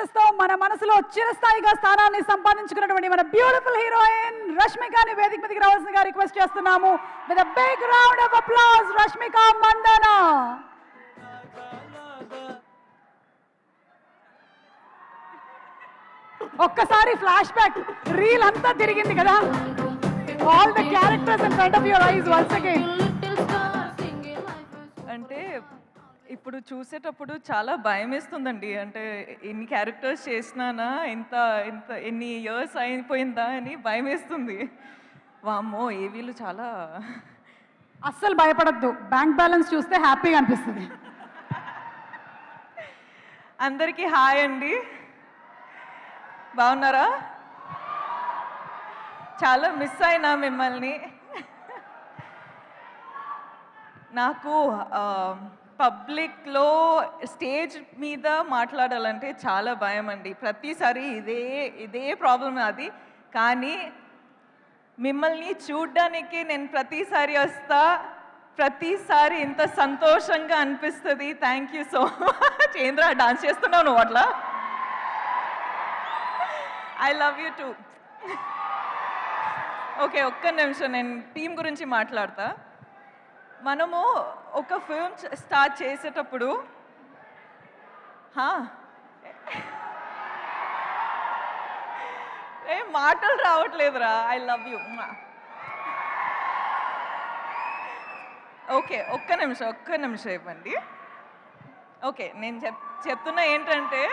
Performances తో మన మనసులో చిరస్థాయిగా స్థానాన్ని సంపాదించుకున్నటువంటి మన బ్యూటిఫుల్ హీరోయిన్ రష్మికని వేదిక మీదకి రావాల్సిందిగా రిక్వెస్ట్ చేస్తున్నాము. With a big round of applause Rashmika Mandanna. ఒక్కసారి ఫ్లాష్ బ్యాక్ రీల్ అంతా తిరిగింది కదా. All the characters in front of your eyes once again. అంటే ఇప్పుడు చూసేటప్పుడు చాలా భయం వేస్తుందండి. అంటే ఎన్ని క్యారెక్టర్స్ చేసినానా, ఇంత ఇంత ఎన్ని ఇయర్స్ అయిపోయిందా అని భయం వేస్తుంది. వామ్మో ఏవీలు చాలా. అస్సలు భయపడద్దు, బ్యాంక్ బ్యాలెన్స్ చూస్తే హ్యాపీగా అనిపిస్తుంది. అందరికీ హాయ్ అండి, బాగున్నారా? చాలా మిస్ అయినా మిమ్మల్ని. నాకు పబ్లిక్లో స్టేజ్ మీద మాట్లాడాలంటే చాలా భయం అండి. ప్రతిసారి ఇదే ప్రాబ్లం అది. కానీ మిమ్మల్ని చూడ్డానికి నేను ప్రతిసారి వస్తా, ప్రతిసారి ఇంత సంతోషంగా అనిపిస్తుంది. Thank you so much. ఏంద్రా డాన్స్ చేస్తున్నావు నువ్వు అట్లా? I love you two. Okay, ఒక్క నిమిషం నేను టీం గురించి మాట్లాడతా. మనము ఒక ఫిల్మ్ స్టార్ట్ చేసేటప్పుడు ఏం మాటలు రావట్లేదురా. I love you. ఓకే, ఒక్క నిమిషం ఇవ్వండి. ఓకే, నేను చెప్తున్నా ఏంటంటే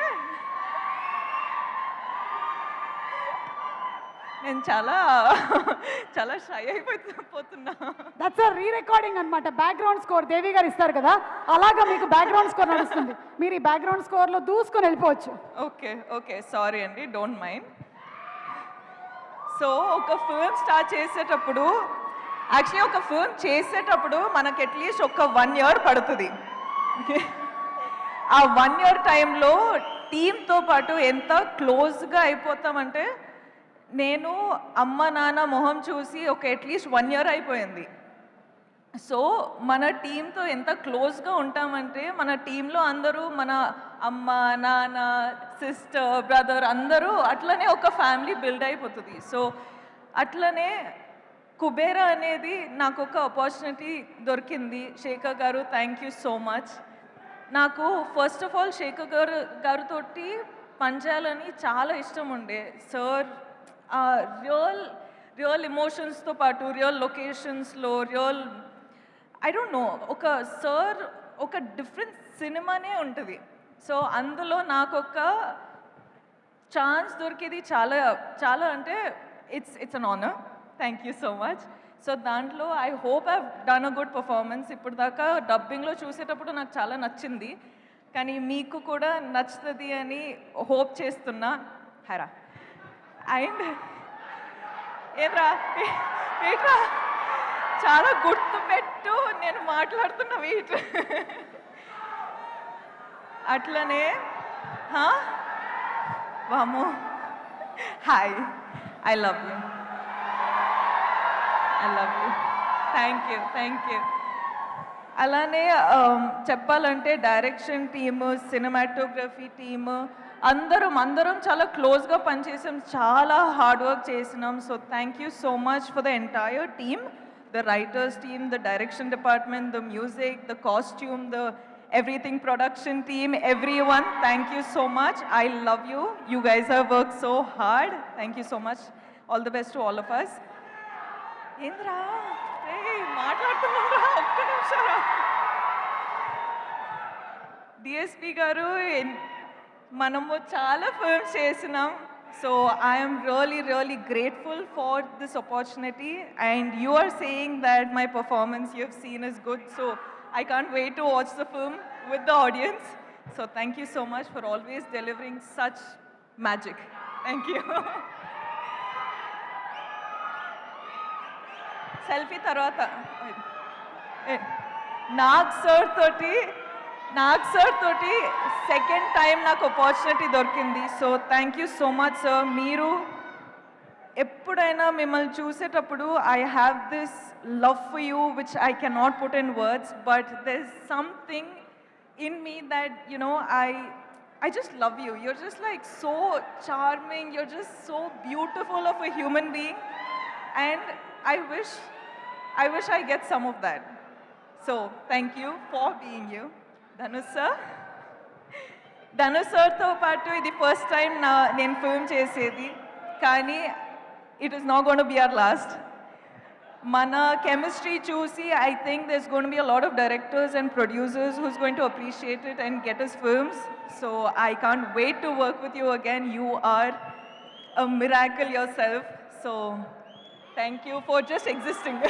నేను చాలా షై అయిపోతున్నా. దట్స్ అ రీ రికార్డింగ్ అన్నమాట. బ్యాక్గ్రౌండ్ స్కోర్ దేవి గారు ఇస్తారు కదా, అలాగా మీకు బ్యాక్గ్రౌండ్ స్కోర్ నడుస్తుంది. మీరు ఈ బ్యాక్గ్రౌండ్ స్కోర్లో దూసుకొని వెళ్ళిపోవచ్చు. ఓకే సారీ అండి, డోంట్ మైండ్. సో ఒక ఫిల్మ్ స్టార్ట్ చేసేటప్పుడు, యాక్చువల్లీ ఒక ఫిల్మ్ చేసేటప్పుడు మనకు అట్లీస్ట్ ఒక 1 year పడుతుంది. ఆ 1 year టైంలో టీంతో పాటు ఎంత క్లోజ్గా అయిపోతామంటే, నేను అమ్మ నాన్న మొహం చూసి ఒక అట్లీస్ట్ 1 year అయిపోయింది. సో మన టీంతో ఎంత క్లోజ్గా ఉంటామంటే, మన టీంలో అందరూ మన అమ్మ నాన్న సిస్టర్ బ్రదర్ అందరూ అట్లనే ఒక ఫ్యామిలీ బిల్డ్ అయిపోతుంది. సో అట్లనే కుబేరా అనేది నాకు ఒక ఆపర్చునిటీ దొరికింది. శేఖర్ గారు, థ్యాంక్ యూ సో మచ్. నాకు ఫస్ట్ ఆఫ్ ఆల్ శేఖర్ గారితో పనిచేయాలని చాలా ఇష్టం ఉండే. సార్ రియల్ ఎమోషన్స్తో పాటు రియల్ లొకేషన్స్లో ఐ డోంట్ నో, ఒక సార్ ఒక డిఫరెంట్ సినిమానే ఉంటుంది. సో అందులో నాకు ఒక ఛాన్స్ దొరికేది చాలా అంటే it's an honour. Thank you so much. So దాంట్లో I hope I've done a good performance. ఇప్పుడు దాకా డబ్బింగ్లో చూసేటప్పుడు నాకు చాలా నచ్చింది, కానీ మీకు కూడా నచ్చుతుంది అని హోప్ చేస్తున్నా. హరా అండ్ ఏంట్రా చాలా గుర్తుపెట్టు, నేను మాట్లాడుతున్న వెయిట్. అట్లనే వాము hi, I love you. Thank you. అలానే చెప్పాలంటే డైరెక్షన్ టీము, సినిమాటోగ్రఫీ టీము అందరం చాలా క్లోజ్గా పనిచేసాం, చాలా హార్డ్ వర్క్ చేసినాం. So thank you so much for the entire team, the writers team, the direction department, the music, the costume, the everything production team, everyone, thank you so much. I love you. You guys have worked so hard. Thank you so much. All the best to all of us. Indra, hey, మాట్లాడుతున్నారా? ఒక్క నిమిషం. DSP గారు, మనము చాలా films చేసినాం. So I am really grateful for this opportunity, and you are saying that my performance you have seen is good. So I can't wait to watch the film with the audience. So thank you so much for always delivering such magic. Thank you. Selfie tarvata Nag sir toti second time నాకు opportunity దొరికింది. So thank you so much sir. మీరు ఎప్పుడైనా మిమ్మల్ని చూసేటప్పుడు I have this love for you which I cannot put in words, but there's something in me that, you know, I just love you. You're just like so charming. You're just so beautiful of a human being. And I wish I get some of that. So thank you for being you. Dhanush sir. Dhanush సార్తో పాటు ఇది first time నేను film చేసేది, కానీ it is not gonna be our last. మన chemistry చూసి I think there is gonna be a lot of directors and producers who's going to appreciate it and get us films. So I can't wait to work with you again. You are a miracle yourself. So thank you for just existing.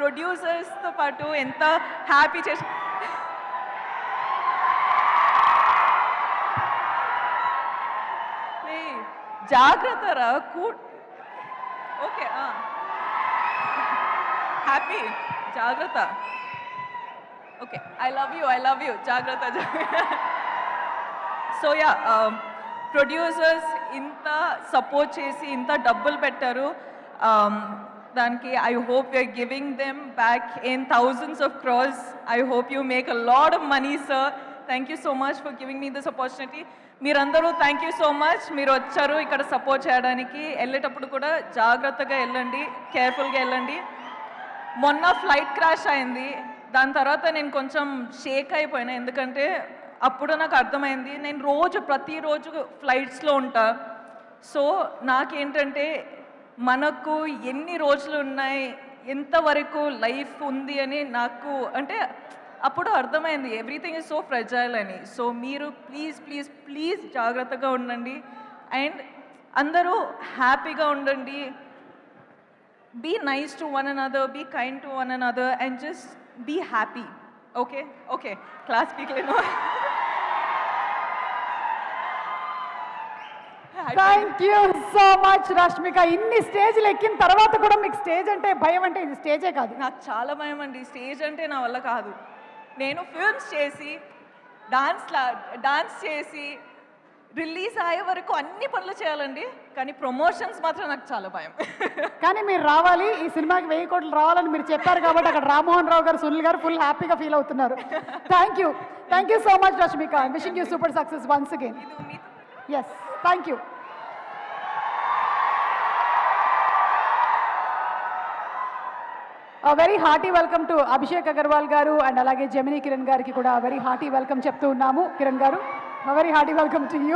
ప్రొడ్యూసర్స్తో పాటు ఎంత happy చేసి జాగ్రత్త రా okay happy జాగ్రత్త. Okay I love you జాగ్రత్త. So yeah, producers ఇంత support చేసి ఇంత డబ్బులు పెట్టారు, దానికి I hope you're giving them back in thousands of crores. I hope you make a lot of money sir. Thank you so much for giving me this opportunity. మీరందరూ thank you so much. మీరు వచ్చారు ఇక్కడ support చేయడానికి. వెళ్ళేటప్పుడు కూడా జాగ్రత్తగా వెళ్ళండి, కేర్ఫుల్గా వెళ్ళండి. మొన్న ఫ్లైట్ క్రాష్ అయింది, దాని తర్వాత నేను కొంచెం షేక్ అయిపోయినా, ఎందుకంటే అప్పుడు నాకు అర్థమైంది నేను ప్రతిరోజు ఫ్లైట్స్లో ఉంటా. సో నాకేంటంటే మనకు ఎన్ని రోజులు ఉన్నాయి, ఎంతవరకు లైఫ్ ఉంది అని నాకు అంటే అప్పుడు అర్థమైంది ఎవ్రీథింగ్ ఇస్ సో ఫ్రెజైల్ అని. సో మీరు ప్లీజ్ ప్లీజ్ ప్లీజ్ జాగ్రత్తగా ఉండండి అండ్ అందరూ హ్యాపీగా ఉండండి. Be nice to one another, be kind to one another and just be happy. Okay okay class పీక్లేను. Thank you so much Rashmika. ఇన్ని స్టేజ్లు ఎక్కిన తర్వాత కూడా మీకు స్టేజ్ అంటే భయం అంటే ఇది స్టేజే కాదు. నాకు చాలా భయం అండి, స్టేజ్ అంటే నా వల్ల కాదు. నేను ఫిల్మ్స్ చేసి డాన్స్ చేసి రిలీజ్ అయ్యే వరకు అన్ని పనులు చేయాలండి, కానీ ప్రమోషన్స్ మాత్రం నాకు చాలా భయం. కానీ మీరు రావాలి, ఈ సినిమాకి 1000 కోట్లు రావాలని మీరు చెప్పారు కాబట్టి అక్కడ రామ్మోహన్ రావు గారు, సునీల్ గారు ఫుల్ హ్యాపీగా ఫీల్ అవుతున్నారు. Thank you so much Rashmika. Wishing you super success once again. Yes thank you. Very hearty welcome to Abhishek Agarwal గారు అండ్ అలాగే జెమినీ కిరణ్ గారికి కూడా వెరీ హార్టీ వెల్కమ్ చెప్తూ ఉన్నాము. కిరణ్ గారు, very hearty welcome to you.